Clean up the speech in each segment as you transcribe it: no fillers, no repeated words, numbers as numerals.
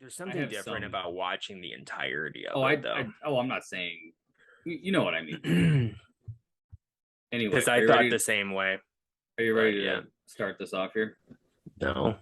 There's I something have different some. about watching the entirety of Oh, it, though. I'm not saying. You know what I mean. Anyway, Because I thought the same way, Are you but ready yeah, to start this off here? no.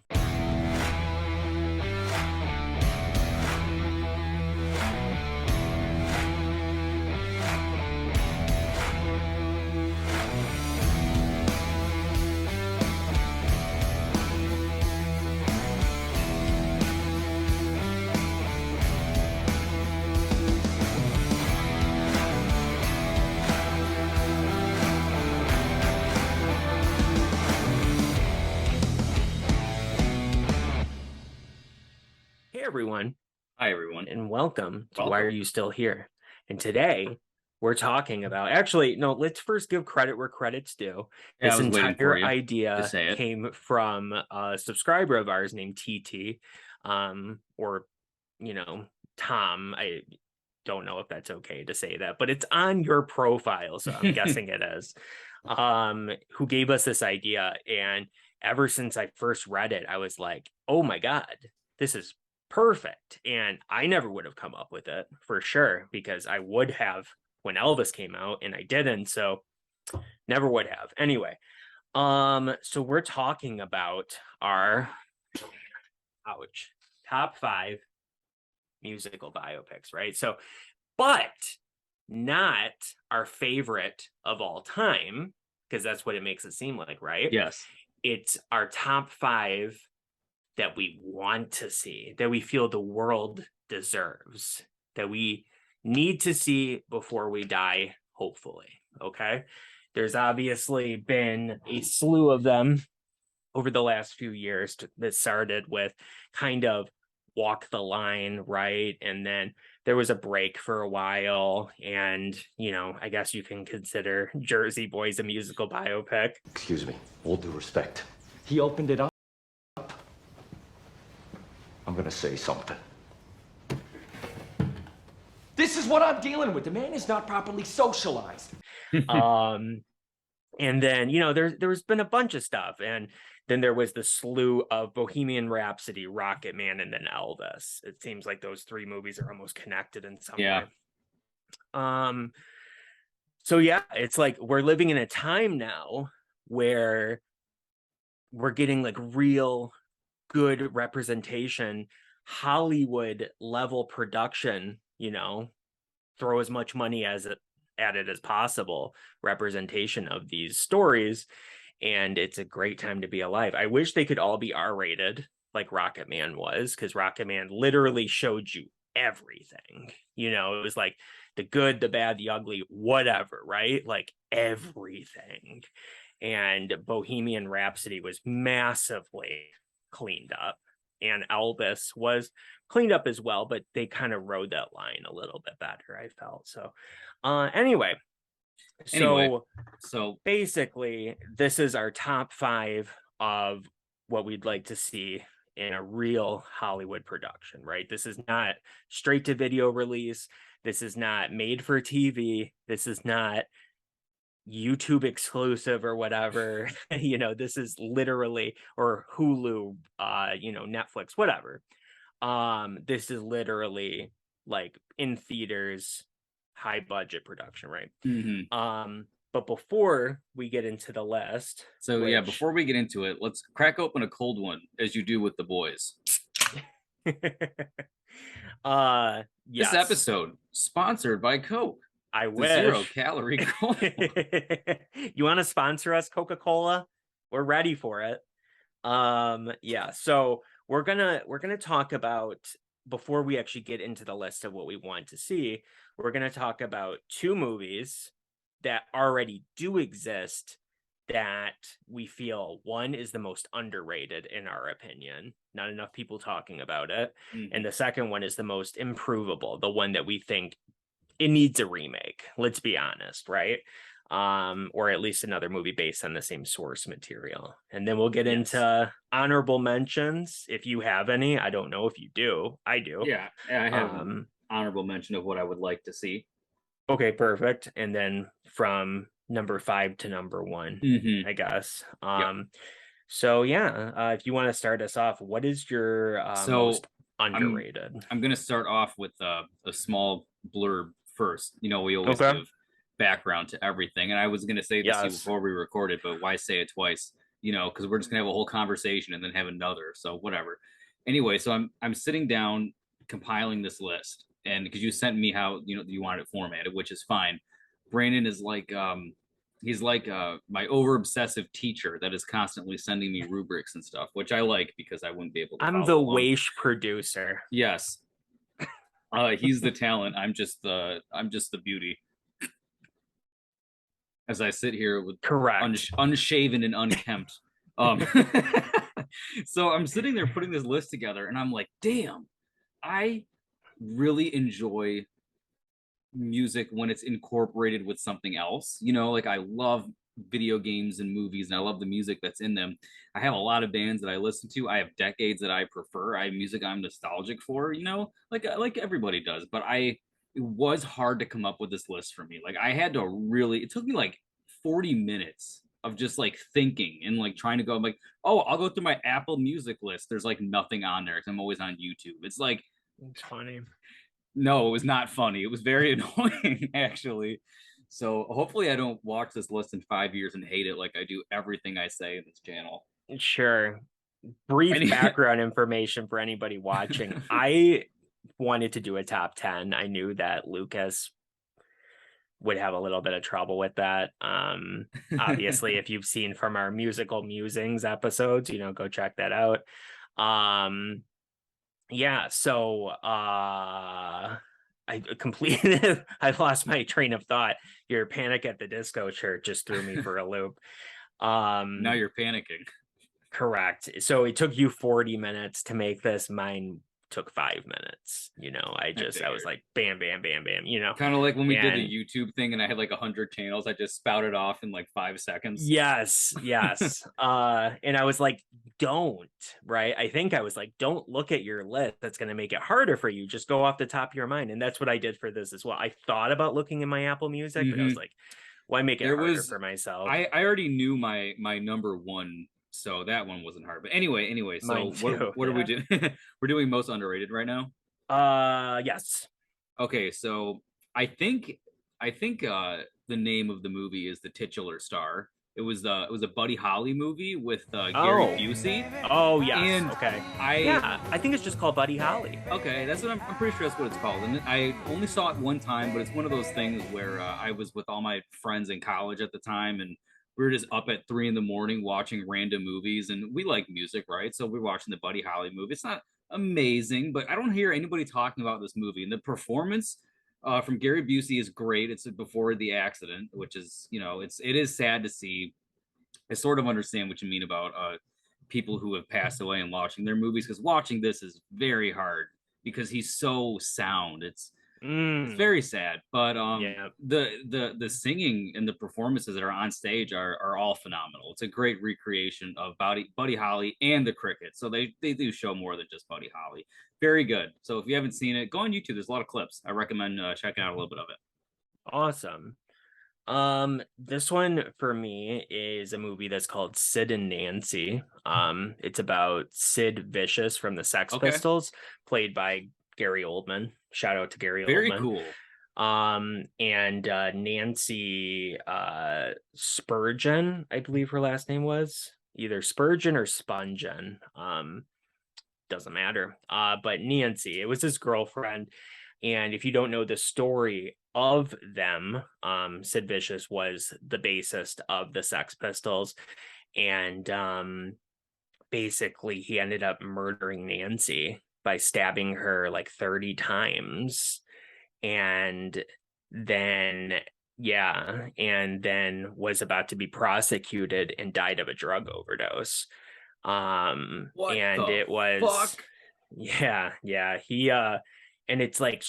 Hey, everyone, Hi, everyone. and welcome to Why Welcome. Are You Still Here? And today we're talking about, actually, no, let's first give credit where credit's due. Yeah, I This was waiting for entire you to idea say it. came from a subscriber of ours named TT, or, Tom. I don't know if that's okay to say that, but it's on your profile, so I'm guessing it is, who gave us this idea. And ever since I first read it, I was like, oh my God, this is perfect. And I never would have come up with it for sure, because I would have when Elvis came out and I didn't. So never would have. Anyway, so we're talking about our top 5 musical biopics, right? So, but not our favorite of all time, because that's what it makes it seem like, right? Yes. It's our top 5 that we want to see, that we feel the world deserves, that we need to see before we die, hopefully. Okay. There's obviously been a slew of them over the last few years that started with kind of Walk the Line, right? And then there was a break for a while. And, I guess you can consider Jersey Boys a musical biopic. Excuse me, all due respect. He opened it up. I'm gonna say something. This is what I'm dealing with. The man is not properly socialized. And then, there's been a bunch of stuff. And then there was the slew of Bohemian Rhapsody, Rocket Man, and then Elvis. It seems like those 3 movies are almost connected in some way. So yeah, it's like we're living in a time now where we're getting like real good representation, Hollywood level production, throw as much money at it as possible, representation of these stories. And it's a great time to be alive. I wish they could all be R-rated like Rocket Man was, because Rocket Man literally showed you everything. It was like the good, the bad, the ugly, whatever, right? Like everything. And Bohemian Rhapsody was massively cleaned up. And Elvis was cleaned up as well, but they kind of rode that line a little bit better, I felt. So anyway, so basically, this is our top 5 of what we'd like to see in a real Hollywood production, right? This is not straight to video release. This is not made for TV. This is not YouTube exclusive or whatever. This is literally, or Hulu, Netflix, whatever. This is literally like in theaters, high budget production, right? But before we get into the list, before we get into it, let's crack open a cold one as you do with the boys. Yes. This episode sponsored by Coke. I the wish. 0-calorie Cola. You want to sponsor us, Coca-Cola? We're ready for it. Yeah. So we're gonna talk about, before we actually get into the list of what we want to see, we're gonna talk about 2 movies that already do exist that we feel, one is the most underrated in our opinion, not enough people talking about it, and the second one is the most improvable, the one that we think it needs a remake, let's be honest, right? Or at least another movie based on the same source material. And then we'll get into honorable mentions if you have any. I don't know if you do. I do. Yeah, I have an honorable mention of what I would like to see. Okay, perfect. And then from number 5 to number 1, I guess. So yeah, if you want to start us off, what is your most underrated. I'm gonna start off with a small blurb first. You know, we always Okay. give background to everything, and I was gonna say this to you Yes. before we recorded, but why say it twice? You know, because we're just gonna have a whole conversation and then have another. So whatever. Anyway, so I'm sitting down compiling this list, and because you sent me how you wanted it formatted, which is fine. Brandon is like he's like my over obsessive teacher that is constantly sending me rubrics and stuff, which I like because I wouldn't be able to I'm follow the along. Waish producer. Yes, he's the talent. I'm just the beauty. As I sit here with Correct. unshaven and unkempt. Um, so I'm sitting there putting this list together, and I'm like, damn, I really enjoy music when it's incorporated with something else. You know, like I love video games and movies, and I love the music that's in them. I have a lot of bands that I listen to. I have decades that I prefer. I have music I'm nostalgic for, you know, like everybody does. But it was hard to come up with this list for me. Like I had to really, it took me like 40 minutes of just like thinking and like trying to go. I'm like, oh, I'll go through my Apple Music list. There's like nothing on there because I'm always on YouTube. It's like, It's funny. no, it was not funny. It was very annoying, actually. So hopefully, I don't watch this list in 5 years and hate it like I do everything I say in this channel. Sure. Brief Any- background information for anybody watching. I wanted to do a top 10. I knew that Lucas would have a little bit of trouble with that. Obviously, if you've seen from our musical musings episodes, go check that out. Yeah, so I completed I lost my train of thought. Your Panic at the Disco shirt just threw me for a loop. Now you're panicking. Correct. So it took you 40 minutes to make this. Mine took 5 minutes. I was like, bam, bam, bam, bam, Kind of like when we did the And- YouTube thing and I had like 100 channels. I just spouted off in like 5 seconds. Yes. And I was like, right? I think I was like, don't look at your list. That's going to make it harder for you. Just go off the top of your mind. And that's what I did for this as well. I thought about looking in my Apple Music, but I was like, why make it harder for myself? I already knew my number one, so that one wasn't hard. But anyway, so Mine too, what are we doing? We're doing most underrated right now. Yes. Okay, so I think the name of the movie is The Titular Star. It was a Buddy Holly movie with Gary Busey. Oh yes. And okay. I think it's just called Buddy Holly. Okay, that's what I'm pretty sure that's what it's called. And I only saw it one time, but it's one of those things where I was with all my friends in college at the time, and we were just up at 3 a.m. watching random movies, and we like music, right? So we're watching the Buddy Holly movie. It's not amazing, but I don't hear anybody talking about this movie. And the performance from Gary Busey is great. It's before the accident, which is, it is sad to see. I sort of understand what you mean about people who have passed away and watching their movies, because watching this is very hard because he's so sound. It's very sad, but the singing and the performances that are on stage are all phenomenal. It's a great recreation of Buddy Holly and the Crickets. So they do show more than just Buddy Holly. Very good. So if you haven't seen it, go on YouTube. There's a lot of clips. I recommend checking out a little bit of it. Awesome. This one for me is a movie that's called Sid and Nancy. It's about Sid Vicious from the Sex Pistols, played by Gary Oldman. Shout out to Gary Oldman. Very cool. And Nancy Spurgeon, I believe her last name was either Spurgeon or Spungen. Doesn't matter. But Nancy, it was his girlfriend. And if you don't know the story of them, Sid Vicious was the bassist of the Sex Pistols. And basically he ended up murdering Nancy by stabbing her like 30 times. And then was about to be prosecuted and died of a drug overdose. It was fuck? He and it's like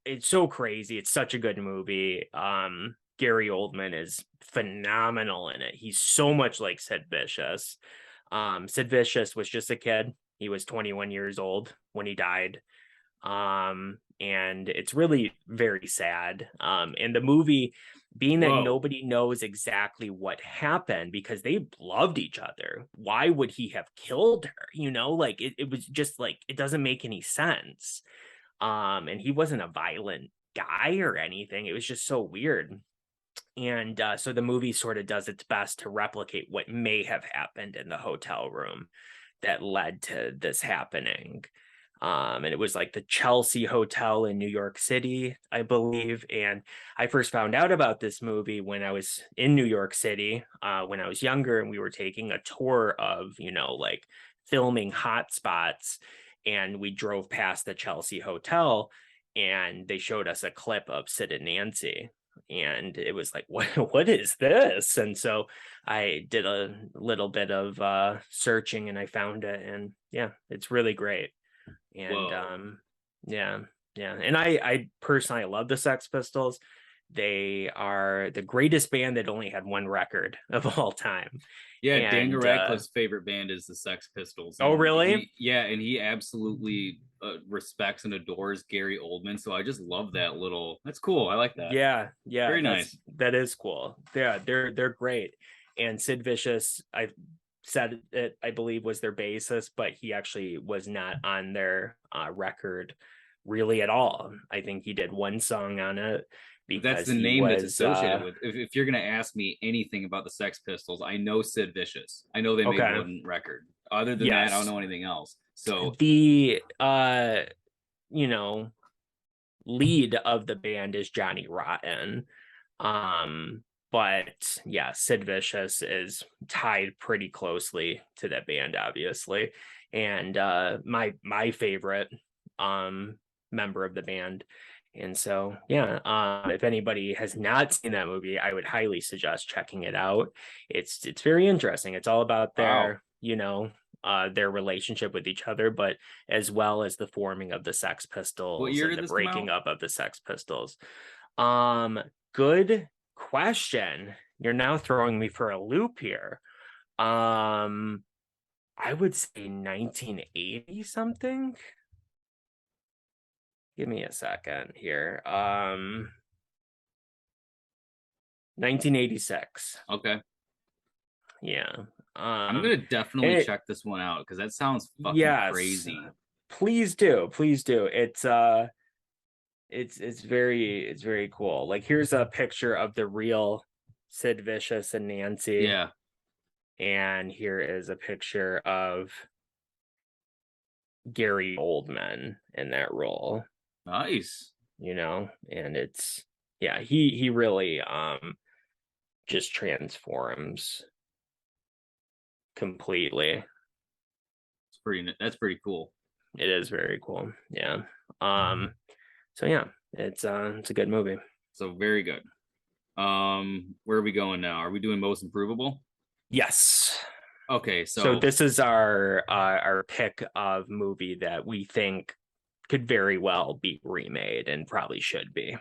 it's so crazy. It's such a good movie. Gary Oldman is phenomenal in it. He's so much like Sid Vicious. Sid Vicious was just a kid. He was 21 years old when he died. And it's really very sad. And the movie, being that Whoa. nobody knows exactly what happened because they loved each other. Why would he have killed her? You know, like it was just like, it doesn't make any sense. And he wasn't a violent guy or anything. It was just so weird. And so the movie sort of does its best to replicate what may have happened in the hotel room that led to this happening. And it was like the Chelsea Hotel in New York City, I believe. And I first found out about this movie when I was in New York City, when I was younger, and we were taking a tour of, you know, like filming hotspots. And we drove past the Chelsea Hotel, and they showed us a clip of Sid and Nancy. And it was like, what is this? And so I did a little bit of searching, and I found it. And yeah, it's really great. And Whoa. yeah, and I personally love the Sex Pistols. They are the greatest band that only had one record of all time. Yeah, Daniel And Radcliffe's favorite band is the Sex Pistols. oh, And really? he absolutely respects and adores Gary Oldman. So I just love that little. That's cool. I like that. Yeah, Very nice. that is cool. Yeah, they're great. And Sid Vicious, I said it, I believe, was their bassist, but he actually was not on their record really at all. I think he did one song on it That's because the he name that's was associated with. If you're gonna ask me anything about the Sex Pistols, I know Sid Vicious. I know they made okay. one record. Other than that, I don't Yes. know anything else. So The you know, lead of the band is Johnny Rotten. But yeah, Sid Vicious is tied pretty closely to that band, obviously. And my favorite member of the band. And so yeah, if anybody has not seen that movie, I would highly suggest checking it out. It's very interesting. It's all about wow. their relationship with each other, but as well as the forming of the Sex What Pistols year and did the this come breaking out? up of the Sex Pistols. Good question. You're now throwing me for a loop here. I would say 1980 something. Give me a second here. 1986. Okay. Yeah. I'm gonna definitely check this one out because that sounds fucking Yes. crazy. Please do. Please do. It's very cool. Like, here's a picture of the real Sid Vicious and Nancy. Yeah. And here is a picture of Gary Oldman in that role. Nice. And it's yeah, he really just transforms completely. That's pretty cool. It is very cool. Yeah. So yeah, it's a good movie. So very good. Where are we going now? Are we doing Most Improvable? Yes. Okay, So this is our pick of movie that we think could very well be remade and probably should be.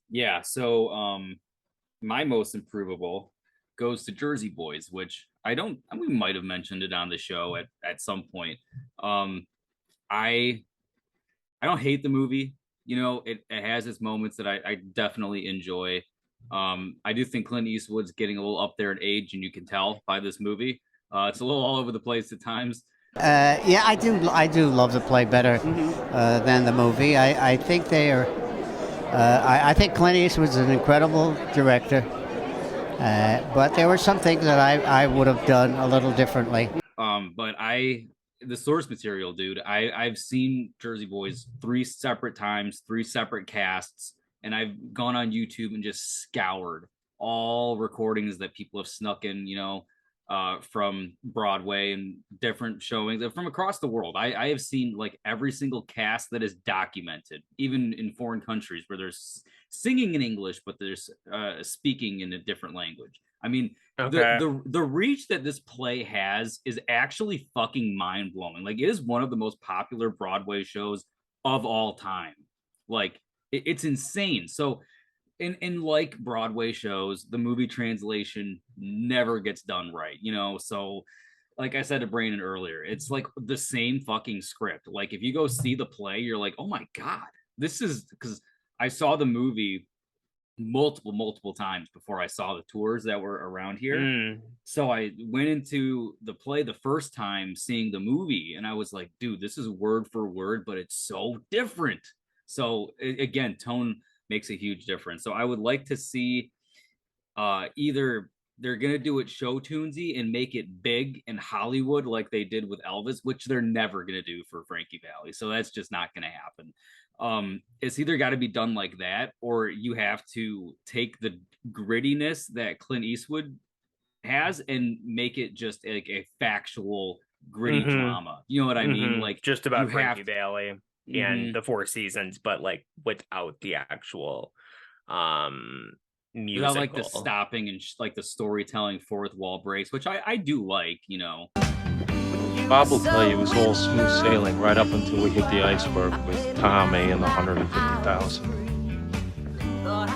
Yeah, so my Most Improvable goes to Jersey Boys, which we might have mentioned it on the show at some point. I don't hate the movie. It has its moments that I definitely enjoy. I do think Clint Eastwood's getting a little up there in age, and you can tell by this movie. It's a little all over the place at times. Yeah, I do love the play better than the movie. I think they are. I think Clint Eastwood's an incredible director, but there were some things that I would have done a little differently. But the source material, dude, I've seen Jersey Boys 3 separate times, 3 separate casts, and I've gone on YouTube and just scoured all recordings that people have snuck in, from Broadway and different showings from across the world. I have seen like every single cast that is documented, even in foreign countries where there's singing in English, but there's speaking in a different language. I mean, Okay. the reach that this play has is actually fucking mind blowing. Like, it is one of the most popular Broadway shows of all time. Like, it's insane. So, in like Broadway shows, the movie translation never gets done right. So like I said to Brandon earlier, it's like the same fucking script. Like, if you go see the play, you're like, oh my god, this is because I saw the movie multiple times before I saw the tours that were around here. Mm. So I went into the play the first time seeing the movie, and I was like, dude, this is word for word, but it's so different. So again, tone makes a huge difference. So I would like to see either they're gonna do it show tunesy and make it big in Hollywood like they did with Elvis, which they're never gonna do for Frankie Valli. So that's just not gonna happen. It's either got to be done like that, or you have to take the grittiness that Clint Eastwood has and make it just like a factual gritty drama. You know what I mean? Like just about you Frankie have Valli and the Four Seasons, but like without the actual musical. without like the stopping and like the storytelling fourth wall breaks, which I do like, you know. Bob will tell you it was all smooth sailing right up until we hit the iceberg with Tommy and the 150,000.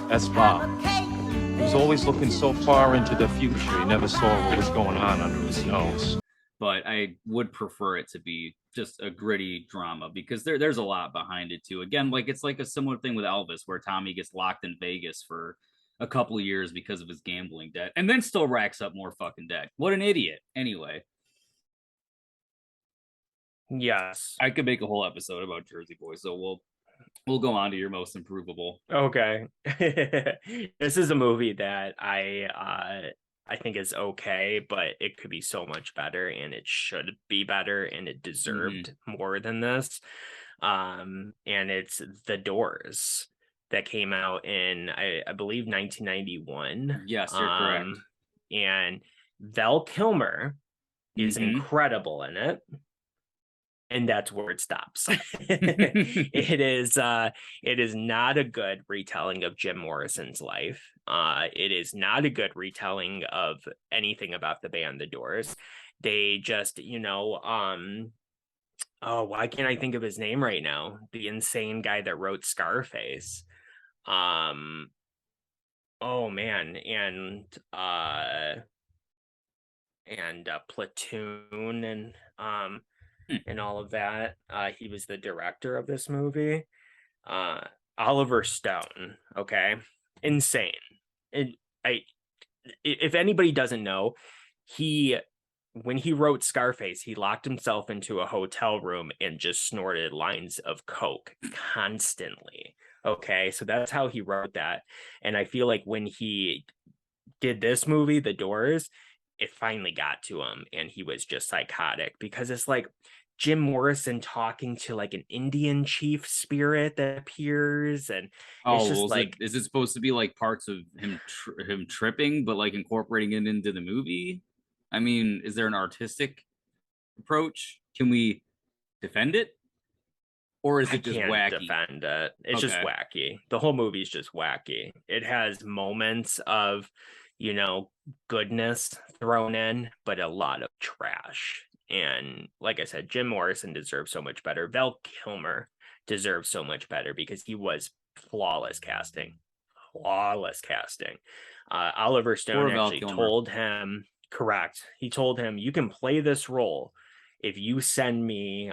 That's Bob. He was always looking so far into the future, he never saw what was going on under his nose. But I would prefer it to be just a gritty drama because there's a lot behind it too. Again, like it's like a similar thing with Elvis where Tommy gets locked in Vegas for a couple of years because of his gambling debt and then still racks up more fucking debt. What an idiot. Anyway. Yes. I could make a whole episode about Jersey Boys, so we'll go on to your most improvable. Okay. This is a movie that I think is okay, but it could be so much better, and it should be better, and it deserved more than this. And it's The Doors that came out in I believe 1991. Yes, you're correct. And Val Kilmer is incredible in it. And that's where it stops. It is not a good retelling of Jim Morrison's life. It is not a good retelling of anything about the band The Doors. They just, why can't I think of his name right now? The insane guy that wrote Scarface. Oh man, and Platoon and all of that. He was the director of this movie. Oliver Stone, okay? Insane. If anybody doesn't know, when he wrote Scarface, he locked himself into a hotel room and just snorted lines of coke constantly. Okay, so that's how he wrote that. And I feel like when he did this movie, The Doors, it finally got to him and he was just psychotic because it's like Jim Morrison talking to like an Indian chief spirit that appears, and it's just is it supposed to be like parts of him tripping but like incorporating it into the movie? I mean, is there an artistic approach? Can we defend it? Or is it just wacky? Defend it. It's just wacky. The whole movie is just wacky. It has moments of, goodness thrown in, but a lot of trash. And like I said, Jim Morrison deserves so much better. Val Kilmer deserves so much better because he was flawless casting. Oliver Stone actually told him, correct. He told him, you can play this role if you send me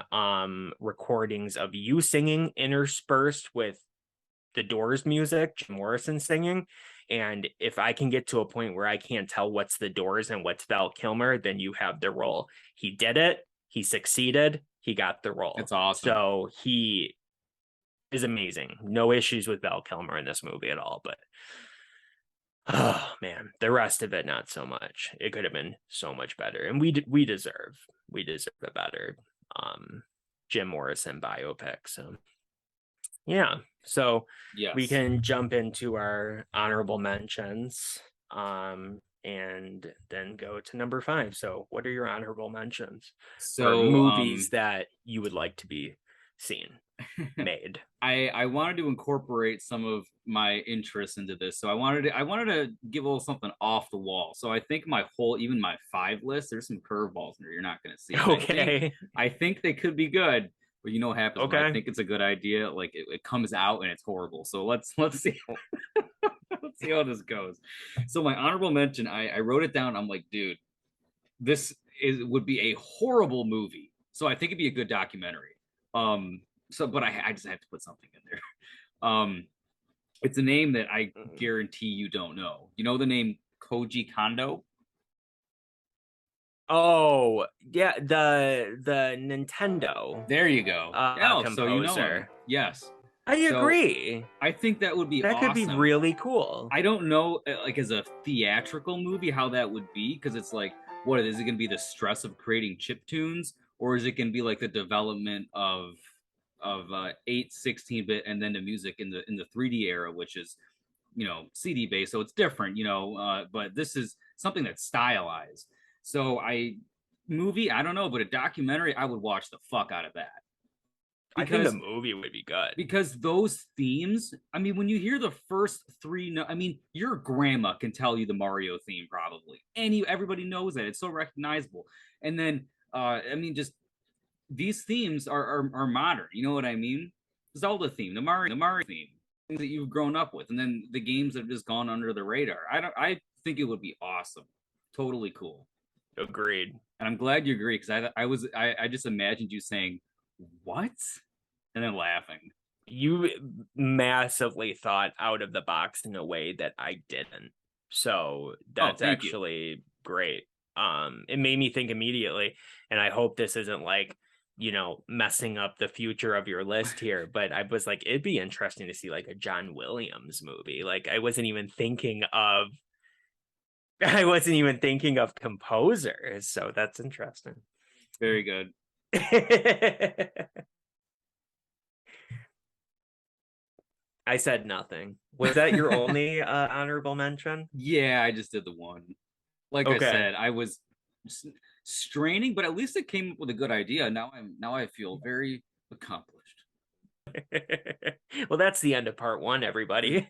recordings of you singing interspersed with the Doors music, Jim Morrison singing. And if I can get to a point where I can't tell what's the Doors and what's Val Kilmer, then you have the role. He did it. He succeeded. He got the role. That's awesome. So he is amazing. No issues with Val Kilmer in this movie at all. But, oh, man, the rest of it, not so much. It could have been so much better. And we deserve a better Jim Morrison biopic. So, yeah. So we can jump into our honorable mentions and then go to number 5. So what are your honorable mentions? So movies that you would like to be seen made. I wanted to incorporate some of my interests into this. So I wanted to give a little something off the wall. So I think even my 5 list, there's some curveballs in there you're not going to see. Okay. I think they could be good. But you know what happens when I think it's a good idea, like it comes out and it's horrible. So let's see let's see how this goes. So my honorable mention, I wrote it down. I'm like, dude, this would be a horrible movie. So I think it'd be a good documentary. But I just have to put something in there. It's a name that I guarantee you don't know. You know the name Koji Kondo? Oh, yeah, the Nintendo There you go. So you know him. composer. Yes. I So, agree. I think that would be That could be awesome. really cool. I don't know, like as a theatrical movie, how that would be, because it's like, what is it going to be? The stress of creating chip tunes, or is it going to be like the development of 8, 16-bit, and then the music in the 3D era, which is, you know, CD based, so it's different, you know. But this is something that's stylized. So movie, I don't know, but a documentary, I would watch the fuck out of that. I think Because the movie would be good. because those themes, I mean, when you hear the first three, I mean, your grandma can tell you the Mario theme probably, and everybody knows that, it's so recognizable. And then, I mean, just these themes are modern. You know what I mean? Zelda theme, the Mario theme, things that you've grown up with, and then the games that have just gone under the radar. I think it would be awesome, totally cool. Agreed. And I'm glad you agree, because I just imagined you saying, "What?" and then laughing. You massively thought out of the box in a way that I didn't. So that's thank you. actually great. It made me think immediately, and I hope this isn't like, you know, messing up the future of your list here, but I was like, it'd be interesting to see like a John Williams movie. Like I wasn't even thinking of composers, so that's interesting. Very good. I said nothing. Was that your only honorable mention? Yeah, I just did the one. Like I Okay. said, I was straining, but at least it came up with a good idea. Now I feel very accomplished. Well, that's the end of part 1, everybody.